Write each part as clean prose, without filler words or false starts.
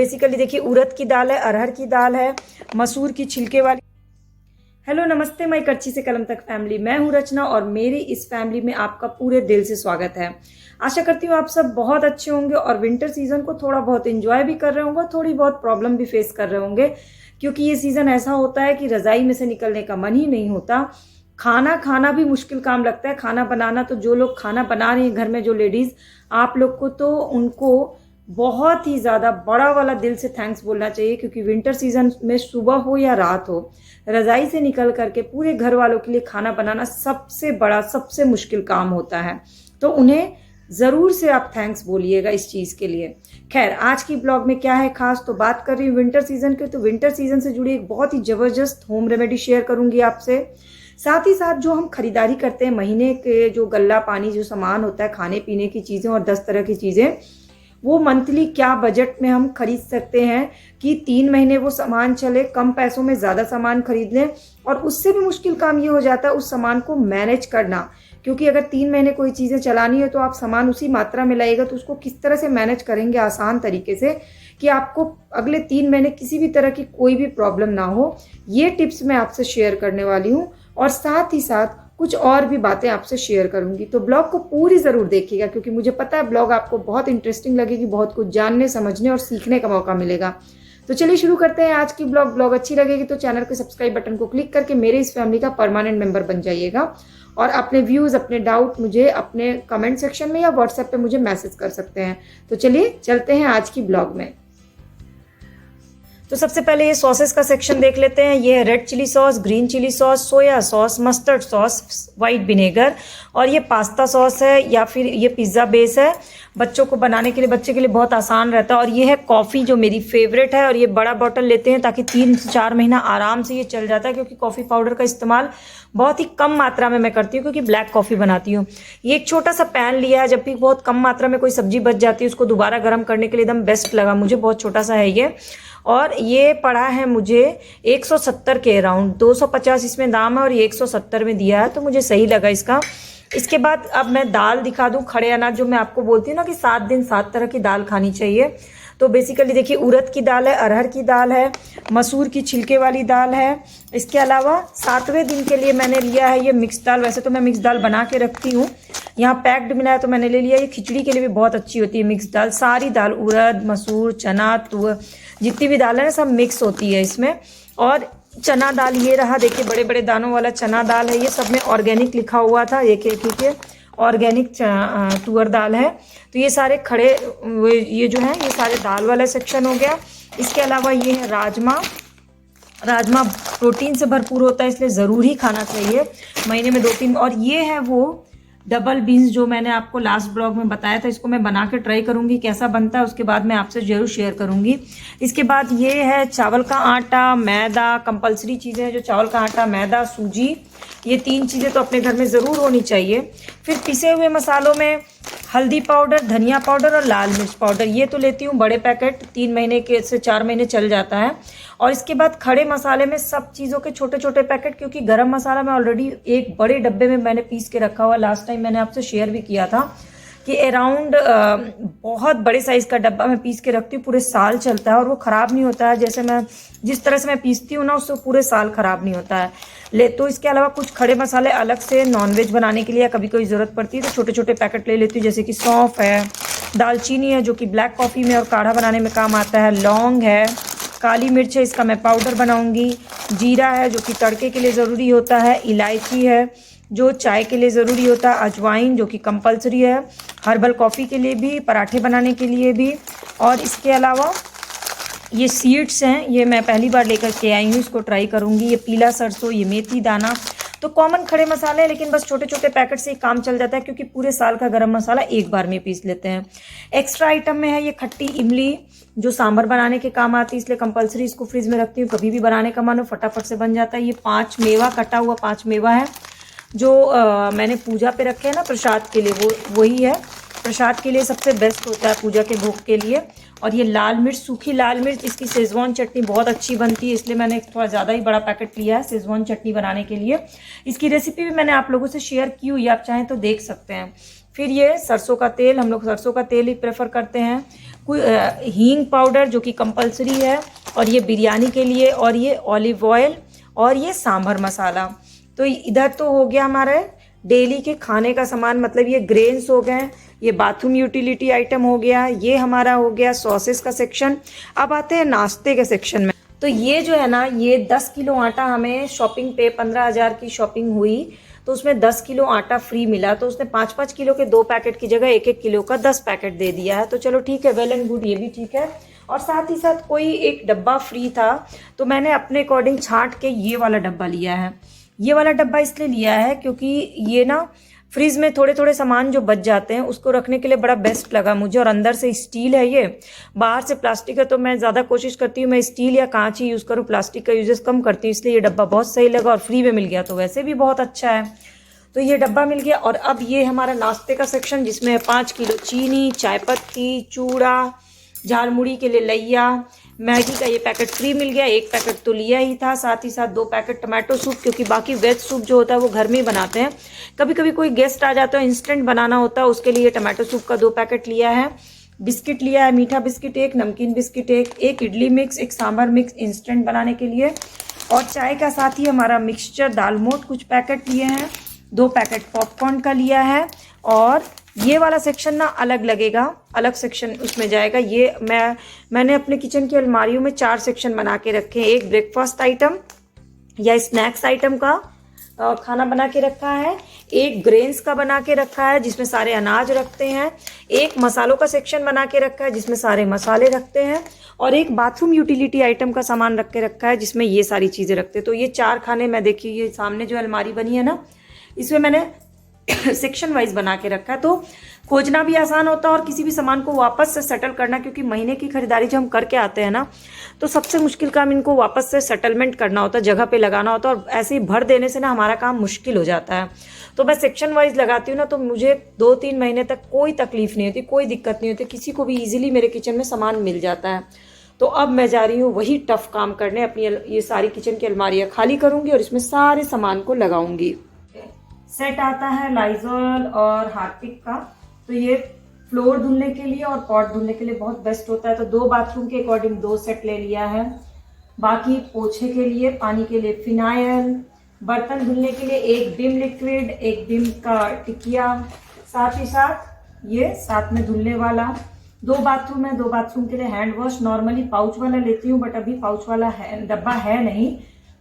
Basically देखिए उड़द की दाल है, अरहर की दाल है, मसूर की छिलके वाली। हेलो नमस्ते माई कच्ची से कलम तक फैमिली, मैं हूँ रचना और मेरी इस फैमिली में आपका पूरे दिल से स्वागत है। आशा करती हूँ आप सब बहुत अच्छे होंगे और विंटर सीजन को थोड़ा बहुत एंजॉय भी कर रहे होंगे, थोड़ी बहुत प्रॉब्लम भी फेस कर रहे होंगे, क्योंकि ये सीजन ऐसा होता है कि रजाई में से निकलने का मन ही नहीं होता। खाना खाना भी मुश्किल काम लगता है। खाना बनाना तो जो लोग खाना बना रहे हैं घर में, जो लेडीज, आप लोग को तो उनको बहुत ही ज़्यादा बड़ा वाला दिल से थैंक्स बोलना चाहिए, क्योंकि विंटर सीजन में सुबह हो या रात हो, रजाई से निकल करके पूरे घर वालों के लिए खाना बनाना सबसे बड़ा, सबसे मुश्किल काम होता है। तो उन्हें ज़रूर से आप थैंक्स बोलिएगा इस चीज़ के लिए। खैर, आज की ब्लॉग में क्या है खास, तो बात कर रही हूँ विंटर सीजन की। तो विंटर सीजन से जुड़ी एक बहुत ही ज़बरदस्त होम रेमेडी शेयर करूँगी आपसे। साथ ही साथ जो हम खरीदारी करते हैं महीने के, जो गल्ला पानी जो सामान होता है, खाने पीने की चीज़ें और 10 तरह की चीज़ें, वो मंथली क्या बजट में हम खरीद सकते हैं कि 3 महीने वो सामान चले, कम पैसों में ज़्यादा सामान खरीद लें। और उससे भी मुश्किल काम ये हो जाता है उस सामान को मैनेज करना, क्योंकि अगर 3 महीने कोई चीज़ें चलानी है तो आप सामान उसी मात्रा में लाइएगा, तो उसको किस तरह से मैनेज करेंगे आसान तरीके से कि आपको अगले 3 महीने किसी भी तरह की कोई भी प्रॉब्लम ना हो। ये टिप्स मैं आपसे शेयर करने वाली हूँ और साथ ही साथ कुछ और भी बातें आपसे शेयर करूंगी। तो ब्लॉग को पूरी ज़रूर देखिएगा, क्योंकि मुझे पता है ब्लॉग आपको बहुत इंटरेस्टिंग लगेगी, बहुत कुछ जानने, समझने और सीखने का मौका मिलेगा। तो चलिए शुरू करते हैं आज की ब्लॉग अच्छी लगेगी तो चैनल के सब्सक्राइब बटन को क्लिक करके मेरे इस फैमिली का परमानेंट मेंबर बन जाइएगा। और अपने व्यूज़, अपने डाउट मुझे अपने कमेंट सेक्शन में या व्हाट्सएप पे मुझे मैसेज कर सकते हैं। तो चलिए चलते हैं आज की ब्लॉग में। तो सबसे पहले ये सॉसेस का सेक्शन देख लेते हैं। ये है red chilli sauce, green chilli sauce, soya sauce, mustard sauce, white vinegar, और ये पास्ता सॉस है या फिर ये पिज़्ज़ा बेस है। बच्चों को बनाने के लिए, बच्चे के लिए बहुत आसान रहता है। और ये है कॉफ़ी जो मेरी फेवरेट है, और ये बड़ा बॉटल लेते हैं ताकि 3 से 4 महीना आराम से ये चल जाता है, क्योंकि कॉफ़ी पाउडर का इस्तेमाल बहुत ही कम मात्रा में मैं करती हूँ, क्योंकि ब्लैक कॉफ़ी बनाती हूँ। ये एक छोटा सा पैन लिया है, जब भी बहुत कम मात्रा में कोई सब्जी बच जाती है उसको दोबारा गर्म करने के लिए एकदम बेस्ट लगा मुझे, बहुत छोटा सा है ये। और ये पड़ा है मुझे 170 के अराउंड, 250 इसमें दाम है और ये 170 में दिया है, तो मुझे सही लगा इसका। इसके बाद अब मैं दाल दिखा दूं, खड़े अनाज, जो मैं आपको बोलती हूँ ना कि 7 दिन 7 तरह की दाल खानी चाहिए। तो बेसिकली देखिए उड़द की दाल है, अरहर की दाल है, मसूर की छिलके वाली दाल है। इसके अलावा 7वें दिन के लिए मैंने लिया है ये मिक्स दाल। वैसे तो मैं मिक्स दाल बना के रखती हूँ, यहाँ पैक्ड मिला है तो मैंने ले लिया। ये खिचड़ी के लिए भी बहुत अच्छी होती है मिक्स दाल। सारी दाल, उड़द, मसूर, चना, तुअर, जितनी भी दाल है ना सब मिक्स होती है इसमें। और चना दाल ये रहा, देखिए बड़े बड़े दानों वाला चना दाल है। ये सब में ऑर्गेनिक लिखा हुआ था, एक ऑर्गेनिक तुअर दाल है। तो ये सारे खड़े, ये जो है ये सारे दाल वाला सेक्शन हो गया। इसके अलावा ये है राजमा। राजमा प्रोटीन से भरपूर होता है, इसलिए ज़रूर ही खाना चाहिए महीने में 2-3। और ये है वो डबल बीन्स जो मैंने आपको लास्ट ब्लॉग में बताया था, इसको मैं बना के ट्राई करूंगी कैसा बनता है, उसके बाद मैं आपसे जरूर शेयर करूंगी। इसके बाद ये है चावल का आटा, मैदा, कंपलसरी चीज़ें हैं जो चावल का आटा, मैदा, सूजी, ये 3 चीज़ें तो अपने घर में ज़रूर होनी चाहिए। फिर पिसे हुए मसालों में हल्दी पाउडर, धनिया पाउडर और लाल मिर्च पाउडर, ये तो लेती हूँ बड़े पैकेट, 3 महीने के से 4 महीने चल जाता है। और इसके बाद खड़े मसाले में सब चीज़ों के छोटे छोटे पैकेट, क्योंकि गरम मसाला मैं ऑलरेडी एक बड़े डब्बे में मैंने पीस के रखा हुआ, लास्ट टाइम मैंने आपसे शेयर भी किया था कि अराउंड बहुत बड़े साइज़ का डब्बा मैं पीस के रखती हूँ, पूरे साल चलता है और वो ख़राब नहीं होता है। जैसे मैं जिस तरह से मैं पीसती हूँ ना, उससे पूरे साल ख़राब नहीं होता है। तो इसके अलावा कुछ खड़े मसाले अलग से नॉनवेज बनाने के लिए कभी कोई ज़रूरत पड़ती है तो छोटे छोटे पैकेट ले लेती हूँ, जैसे कि सौंफ है, दालचीनी है जो कि ब्लैक कॉफ़ी में और काढ़ा बनाने में काम आता है, लौंग है, काली मिर्च है, इसका मैं पाउडर बनाऊंगी, जीरा है जो कि तड़के के लिए ज़रूरी होता है, इलायची है जो चाय के लिए ज़रूरी होता है, अजवाइन जो कि कंपलसरी है, हर्बल कॉफ़ी के लिए भी, पराठे बनाने के लिए भी। और इसके अलावा ये सीड्स हैं, ये मैं पहली बार लेकर के आई हूँ, इसको ट्राई करूँगी। ये पीला सरसों, ये मेथी दाना, तो कॉमन खड़े मसाले हैं, लेकिन बस छोटे छोटे पैकेट से ही काम चल जाता है, क्योंकि पूरे साल का गरम मसाला एक बार में पीस लेते हैं। एक्स्ट्रा आइटम में है ये खट्टी इमली जो सांभर बनाने के काम आती है, इसलिए कंपलसरी इसको फ्रिज में रखती हूँ, कभी भी बनाने का मन हो फटाफट से बन जाता है। ये 5 मेवा, कटा हुआ 5 मेवा है जो मैंने पूजा पे रखे हैं ना प्रसाद के लिए, वो वही है। प्रसाद के लिए सबसे बेस्ट होता है पूजा के भोग के लिए। और ये लाल मिर्च, सूखी लाल मिर्च, इसकी शेजवान चटनी बहुत अच्छी बनती है, इसलिए मैंने थोड़ा ज़्यादा ही बड़ा पैकेट लिया है शेजवान चटनी बनाने के लिए। इसकी रेसिपी भी मैंने आप लोगों से शेयर की हुई है, आप चाहें तो देख सकते हैं। फिर ये सरसों का तेल, हम लोग सरसों का तेल ही प्रेफर करते हैं। हींग पाउडर जो कि कंपलसरी है, और ये बिरयानी के लिए, और ये ऑलिव ऑयल, और ये सांभर मसाला। तो इधर तो हो गया हमारा डेली के खाने का सामान, मतलब ये ग्रेन्स हो गए, ये बाथरूम यूटिलिटी आइटम हो गया, ये हमारा हो गया सॉसेस का सेक्शन। अब आते हैं नाश्ते के सेक्शन में। तो ये जो है ना, ये 10 किलो आटा हमें शॉपिंग पे 15,000 की शॉपिंग हुई, तो उसमें 10 किलो आटा फ्री मिला। तो उसने 5-5 किलो के 2 पैकेट की जगह 1-1 किलो का 10 पैकेट दे दिया है। तो चलो ठीक है, वेल एंड गुड, ये भी ठीक है। और साथ ही साथ कोई एक डब्बा फ्री था, तो मैंने अपने अकॉर्डिंग छांट के ये वाला डब्बा लिया है। ये वाला डब्बा इसलिए लिया है क्योंकि ये ना फ्रिज में थोड़े थोड़े सामान जो बच जाते हैं उसको रखने के लिए बड़ा बेस्ट लगा मुझे। और अंदर से स्टील है, ये बाहर से प्लास्टिक है, तो मैं ज़्यादा कोशिश करती हूँ मैं स्टील या कांच ही यूज़ करूँ, प्लास्टिक का यूजेस कम करती हूँ। इसलिए ये डब्बा बहुत सही लगा, और फ्री में मिल गया तो वैसे भी बहुत अच्छा है। तो ये डब्बा मिल गया। और अब ये हमारा नाश्ते का सेक्शन, जिसमें 5 किलो चीनी, चाय पत्ती, चूड़ा, झालमुड़ी के लिए लैया, मैगी का ये पैकेट फ्री मिल गया, 1 पैकेट तो लिया ही था। साथ ही साथ 2 पैकेट टमाटो सूप, क्योंकि बाकी वेज सूप जो होता है वो घर में ही बनाते हैं। कभी कभी कोई गेस्ट आ जाता है, इंस्टेंट बनाना होता है, उसके लिए टमाटो सूप का 2 पैकेट लिया है। बिस्किट लिया है, मीठा बिस्किट 1, नमकीन biscuit 1 idli mix, 1 sambar mix instant बनाने के लिए, और चाय का साथ ही हमारा मिक्सचर दालमोट कुछ पैकेट लिए हैं, 2 पैकेट पॉपकॉर्न का लिया है। और ये वाला सेक्शन ना अलग लगेगा, अलग सेक्शन उसमें जाएगा। ये मैंने अपने किचन की अलमारियों में 4 सेक्शन बना के रखे हैं। एक ब्रेकफास्ट आइटम या स्नैक्स आइटम का खाना बना के रखा है, एक ग्रेन्स का बना के रखा है जिसमें सारे अनाज रखते हैं, एक मसालों का सेक्शन बना के रखा है जिसमें सारे मसाले रखते हैं, और एक बाथरूम यूटिलिटी आइटम का सामान रख के रखा है जिसमें ये सारी चीज़ें रखते हैं। तो ये 4 खाने, मैं देखिए ये सामने जो अलमारी बनी है ना, इसमें मैंने सेक्शन वाइज बना के रखा है, तो खोजना भी आसान होता है और किसी भी सामान को वापस से सेटल करना, क्योंकि महीने की खरीदारी जब हम करके आते हैं ना, तो सबसे मुश्किल काम इनको वापस से सेटलमेंट करना होता है, जगह पे लगाना होता है, और ऐसे ही भर देने से ना हमारा काम मुश्किल हो जाता है। तो मैं सेक्शन वाइज लगाती हूँ ना, तो मुझे 2-3 महीने तक कोई तकलीफ नहीं होती, कोई दिक्कत नहीं होती, किसी को भी ईजिली मेरे किचन में सामान मिल जाता है। तो अब मैं जा रही हूँ वही टफ काम करने, अपनी ये सारी किचन की अलमारियाँ खाली करूँगी और इसमें सारे सामान को लगाऊंगी। सेट आता है लाइजॉल और हार्पिक का, तो ये फ्लोर धुलने के लिए और पॉट धुलने के लिए बहुत बेस्ट होता है। तो 2 बाथरूम के अकॉर्डिंग 2 सेट ले लिया है। बाकी पोछे के लिए, पानी के लिए फिनाइल, बर्तन धुलने के लिए 1 विम लिक्विड, 1 विम का टिकिया, साथ ही साथ ये साथ में धुलने वाला। 2 बाथरूम है, 2 बाथरूम के लिए हैंड वॉश, नॉर्मली पाउच वाला लेती हूँ, बट अभी पाउच वाला डब्बा है नहीं,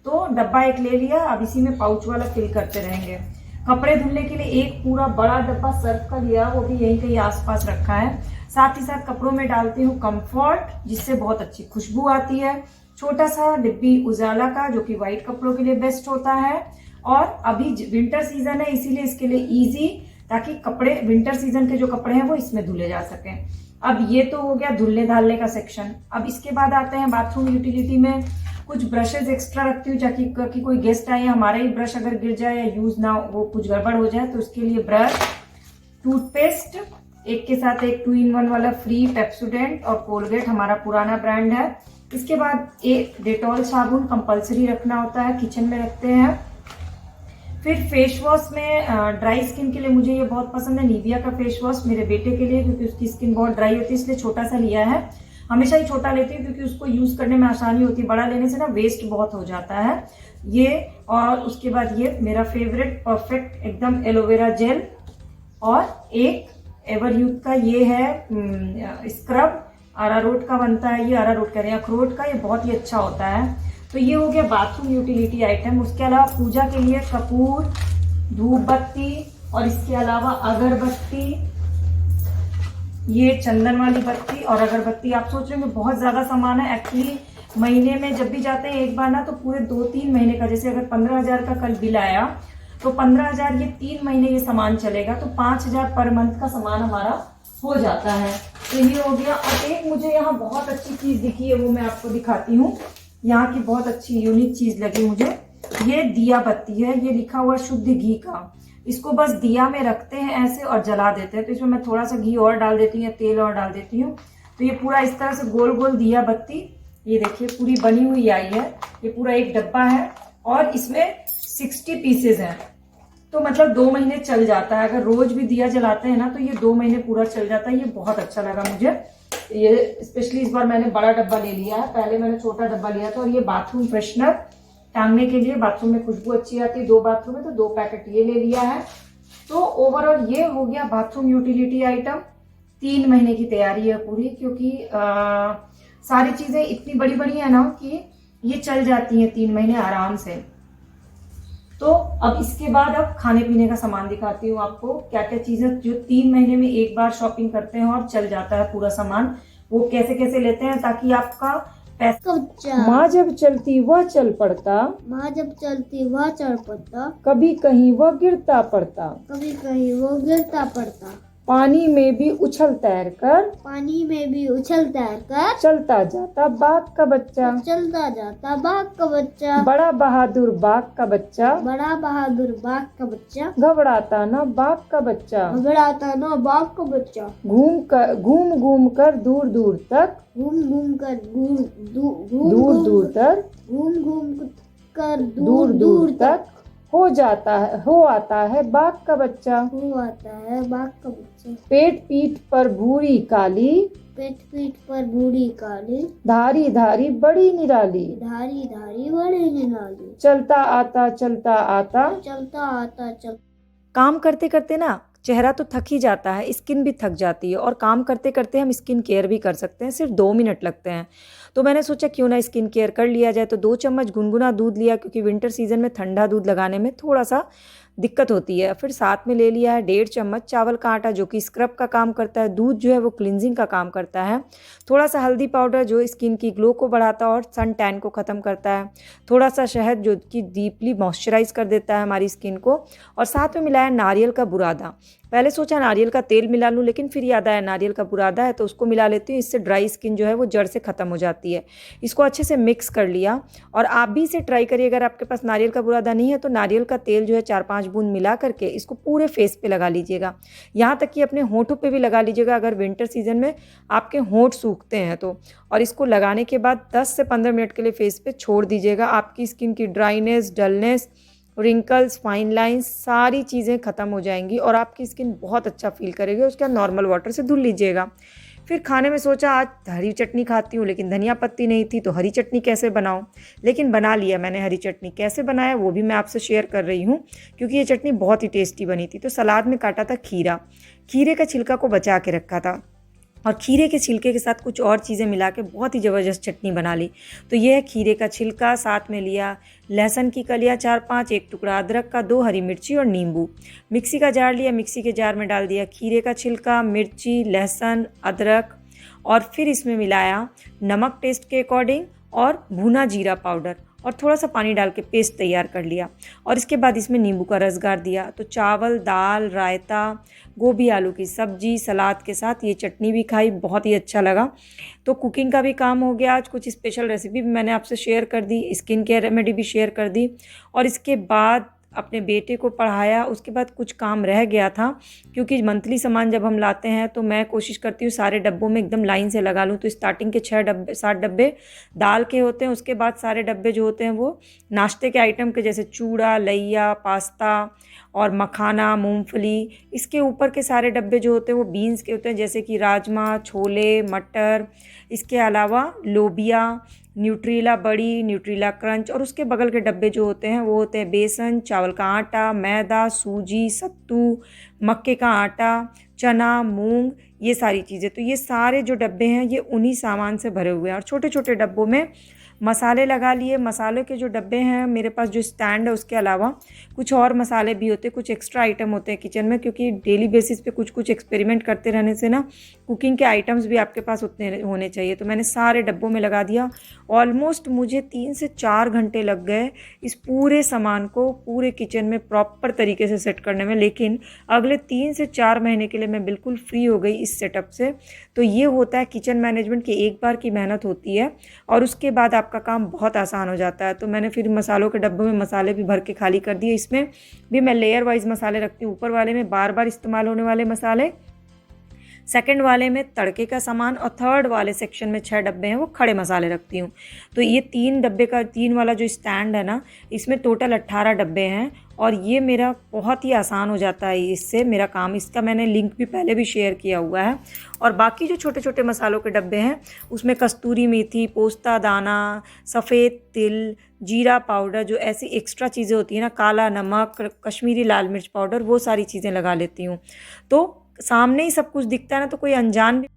तो डब्बा 1 ले लिया। अब इसी में पाउच वाला फिल करते रहेंगे। कपड़े धुलने के लिए 1 पूरा बड़ा डब्बा सर्फ का लिया, वो भी यहीं कहीं आसपास रखा है। साथ ही साथ कपड़ों में डालती हूँ कंफर्ट, जिससे बहुत अच्छी खुशबू आती है। छोटा सा डिब्बी उजाला का, जो कि व्हाइट कपड़ों के लिए बेस्ट होता है। और अभी विंटर सीजन है, इसीलिए इसके लिए इजी, ताकि कपड़े विंटर सीजन के जो कपड़े हैं वो इसमें धुले जा सकें। अब ये तो हो गया धुलने धालने का सेक्शन। अब इसके बाद आते हैं बाथरूम यूटिलिटी में। कुछ ब्रशेज एक्स्ट्रा रखती हूँ, ताकि कोई गेस्ट आए, हमारा ही ब्रश अगर गिर जाए या यूज ना वो कुछ गड़बड़ हो जाए, तो उसके लिए ब्रश, टूथपेस्ट, एक के साथ एक 2-in-1 वाला फ्री, पेप्सोडेंट और कोलगेट हमारा पुराना ब्रांड है। इसके बाद एक डेटॉल साबुन कंपलसरी रखना होता है, किचन में रखते हैं। फिर फेस वॉश में ड्राई स्किन के लिए मुझे ये बहुत पसंद है, निविया का फेस वॉश, मेरे बेटे के लिए, क्योंकि उसकी स्किन बहुत ड्राई होती है, इसलिए छोटा सा लिया है। हमेशा ही छोटा लेती हूँ क्योंकि उसको यूज करने में आसानी होती है, बड़ा लेने से ना वेस्ट बहुत हो जाता है ये। और उसके बाद ये मेरा फेवरेट परफेक्ट एकदम एलोवेरा जेल, और एक एवर यूथ का ये है स्क्रब, अरारोट का बनता है, ये अरारोट कह रहे हैं, अखरोट का, ये बहुत ही अच्छा होता है। तो ये हो गया बाथरूम यूटिलिटी आइटम। उसके अलावा पूजा के लिए कपूर, धूप बत्ती, और इसके अलावा अगरबत्ती, ये चंदन वाली बत्ती और अगरबत्ती। आप सोच रहे हो बहुत ज्यादा सामान है, एक्चुअली महीने में जब भी जाते हैं एक बार ना, तो पूरे 2-3 महीने का, जैसे अगर 15,000 का कल बिल आया, तो 15,000 ये 3 महीने ये सामान चलेगा, तो 5,000 पर मंथ का सामान हमारा हो जाता है। तो ये हो गया। और एक मुझे यहाँ बहुत अच्छी चीज दिखी है, वो मैं आपको दिखाती हूँ। यहाँ की बहुत अच्छी यूनिक चीज लगी मुझे, ये दिया बत्ती है, ये लिखा हुआ शुद्ध घी का। इसको बस दिया में रखते हैं ऐसे और जला देते हैं। तो इसमें मैं थोड़ा सा घी और डाल देती हूँ या तेल और डाल देती हूँ, तो ये पूरा इस तरह से गोल गोल दिया बत्ती, ये देखिए पूरी बनी हुई आई है। ये पूरा एक डब्बा है और इसमें 60 पीसेज हैं, तो मतलब 2 महीने चल जाता है। अगर रोज भी दिया जलाते हैं ना, तो ये 2 महीने पूरा चल जाता है। ये बहुत अच्छा लगा मुझे। ये स्पेशली इस बार मैंने बड़ा डब्बा ले लिया है, पहले मैंने छोटा डब्बा लिया था। और ये बाथरूम फ्रेशनर टांगने के लिए, बाथरूम में खुशबू अच्छी आती है, 2 बाथरूम है तो 2 पैकेट ये ले लिया है। तो ओवरऑल ये हो गया बाथरूम यूटिलिटी आइटम। 3 महीने की तैयारी है पूरी, क्योंकि सारी चीजें इतनी बड़ी बड़ी है ना कि ये चल जाती हैं 3 महीने आराम से। तो अब इसके बाद अब खाने पीने का सामान दिखाती हूँ आपको, क्या क्या चीजें जो 3 महीने में एक बार शॉपिंग करते हैं और चल जाता है पूरा सामान, वो कैसे कैसे लेते हैं ताकि आपका पैसा। माँ जब चलती वह चल पड़ता, माँ जब चलती वह चढ़ पड़ता, कभी कहीं वह गिरता पड़ता, कभी कहीं वो गिरता पड़ता। पानी में भी उछल तैर कर, पानी में भी उछल तैर कर, चलता जाता बाघ का बच्चा, चलता जाता बाघ का बच्चा। बड़ा बहादुर बाघ का बच्चा, बड़ा बहादुर बाघ का बच्चा। घबराता ना बाघ का बच्चा, घबराता ना बाघ का बच्चा। घूम घूम कर दूर दूर तक, घूम घूम कर दूर दूर तक, घूम घूम कर दूर दूर तक हो आता है बाघ का बच्चा। हो आता है बाघ का बच्चा। पेट पीठ पर भूरी काली, पेट पीठ पर बूढ़ी काली, धारी धारी बड़ी निराली, धारी धारी बड़ी निराली। चलता आता चलता आता, चलता आता चल। काम करते करते ना चेहरा तो थक ही जाता है, स्किन भी थक जाती है, और काम करते करते हम स्किन केयर भी कर सकते हैं, सिर्फ 2 मिनट लगते हैं। तो मैंने सोचा क्यों ना स्किन केयर कर लिया जाए। तो 2 चम्मच गुनगुना दूध लिया, क्योंकि विंटर सीजन में ठंडा दूध लगाने में थोड़ा सा दिक्कत होती है। फिर साथ में ले लिया है 1.5 चम्मच चावल का आटा, जो कि स्क्रब का काम करता है। दूध जो है वो क्लिनजिंग का काम करता है। थोड़ा सा हल्दी पाउडर जो स्किन की ग्लो को बढ़ाता है और सन टैन को ख़त्म करता है। थोड़ा सा शहद जो कि डीपली मॉइस्चराइज कर देता है हमारी स्किन को। और साथ में मिलाया नारियल का बुरादा। पहले सोचा नारियल का तेल मिला लूँ, लेकिन फिर याद आया नारियल का बुरादा है तो उसको मिला लेती हूँ। इससे ड्राई स्किन जो है वो जड़ से ख़त्म हो जाती है। इसको अच्छे से मिक्स कर लिया, और आप भी इसे ट्राई करिए। अगर आपके पास नारियल का बुरादा नहीं है तो नारियल का तेल जो है 4-5 बूंद मिला करके इसको पूरे फेस पे लगा लीजिएगा। यहाँ तक कि अपने होंठों पे भी लगा लीजिएगा अगर विंटर सीजन में आपके होंठ सूखते हैं तो। और इसको लगाने के बाद 10 से 15 मिनट के लिए फेस पे छोड़ दीजिएगा। आपकी स्किन की dryness, dullness, wrinkles, fine lines सारी चीज़ें ख़त्म हो जाएंगी और आपकी स्किन बहुत अच्छा फील करेगी। उसके बाद नॉर्मल वाटर से धुल लीजिएगा। फिर खाने में सोचा आज हरी चटनी खाती हूँ, लेकिन धनिया पत्ती नहीं थी, तो हरी चटनी कैसे बनाऊँ। लेकिन बना लिया मैंने हरी चटनी। कैसे बनाया वो भी मैं आपसे शेयर कर रही हूँ, क्योंकि ये चटनी बहुत ही टेस्टी बनी थी। तो सलाद में काटा था खीरा, खीरे का छिलका को बचा के रखा था, और खीरे के छिलके के साथ कुछ और चीज़ें मिला के बहुत ही ज़बरदस्त चटनी बना ली। तो ये है खीरे का छिलका, साथ में लिया लहसुन की कलियाँ 4-5, 1 टुकड़ा अदरक का, 2 हरी मिर्ची और नींबू। मिक्सी का जार लिया, मिक्सी के जार में डाल दिया खीरे का छिलका, मिर्ची, लहसुन, अदरक, और फिर इसमें मिलाया नमक टेस्ट के अकॉर्डिंग और भुना जीरा पाउडर, और थोड़ा सा पानी डाल के पेस्ट तैयार कर लिया। और इसके बाद इसमें नींबू का रस गार दिया। तो चावल, दाल, रायता, गोभी आलू की सब्जी, सलाद के साथ ये चटनी भी खाई, बहुत ही अच्छा लगा। तो कुकिंग का भी काम हो गया आज। कुछ स्पेशल रेसिपी भी मैंने आपसे शेयर कर दी, स्किन केयर रेमेडी भी शेयर कर दी, और इसके बाद अपने बेटे को पढ़ाया। उसके बाद कुछ काम रह गया था, क्योंकि मंथली सामान जब हम लाते हैं तो मैं कोशिश करती हूँ सारे डब्बों में एकदम लाइन से लगा लूँ। तो स्टार्टिंग के 7 डब्बे दाल के होते हैं, उसके बाद सारे डब्बे जो होते हैं वो नाश्ते के आइटम के, जैसे चूड़ा, लैया, पास्ता और मखाना, मूंगफली। इसके ऊपर के सारे डब्बे जो होते हैं वो बीन्स के होते हैं, जैसे कि राजमा, छोले, मटर। इसके अलावा लोबिया, न्यूट्रीला बड़ी, न्यूट्रीला क्रंच। और उसके बगल के डब्बे जो होते हैं वो होते हैं बेसन, चावल का आटा, मैदा, सूजी, सत्तू, मक्के का आटा, चना, मूंग, ये सारी चीज़ें। तो ये सारे जो डब्बे हैं ये उन्हीं सामान से भरे हुए हैं। और छोटे छोटे डब्बों में मसाले लगा लिए। मसाले के जो डब्बे हैं मेरे पास, जो स्टैंड है उसके अलावा कुछ और मसाले भी होते हैं, कुछ एक्स्ट्रा आइटम होते हैं किचन में, क्योंकि डेली बेसिस पे कुछ कुछ एक्सपेरिमेंट करते रहने से ना कुकिंग के आइटम्स भी आपके पास उतने होने चाहिए। तो मैंने सारे डब्बों में लगा दिया। ऑलमोस्ट मुझे 3 से 4 घंटे लग गए इस पूरे सामान को पूरे किचन में प्रॉपर तरीके से सेट करने में। लेकिन अगले 3 से 4 महीने के लिए मैं बिल्कुल फ्री हो गई इस सेटअप से। तो ये होता है किचन मैनेजमेंट की एक बार की मेहनत होती है, और उसके बाद आपका काम बहुत आसान हो जाता है। तो मैंने फिर मसालों के डब्बों में मसाले भी भर के खाली कर दिए। इसमें भी मैं लेयर वाइज मसाले रखती हूँ। ऊपर वाले में बार बार इस्तेमाल होने वाले मसाले, सेकंड वाले में तड़के का सामान और थर्ड वाले सेक्शन में 6 डब्बे हैं वो खड़े मसाले रखती हूँ। तो ये 3 वाला जो स्टैंड है ना, इसमें टोटल 18 डब्बे हैं और ये मेरा बहुत ही आसान हो जाता है इससे मेरा काम। इसका मैंने लिंक भी पहले भी शेयर किया हुआ है। और बाकी जो छोटे छोटे मसालों के डब्बे हैं उसमें कस्तूरी मेथी, पोस्ता दाना, सफ़ेद तिल, जीरा पाउडर, जो ऐसी एक्स्ट्रा चीज़ें होती हैं ना, काला नमक, कश्मीरी लाल मिर्च पाउडर, वो सारी चीज़ें लगा लेती हूँ। तो सामने ही सब कुछ दिखता है ना, तो कोई अनजान भी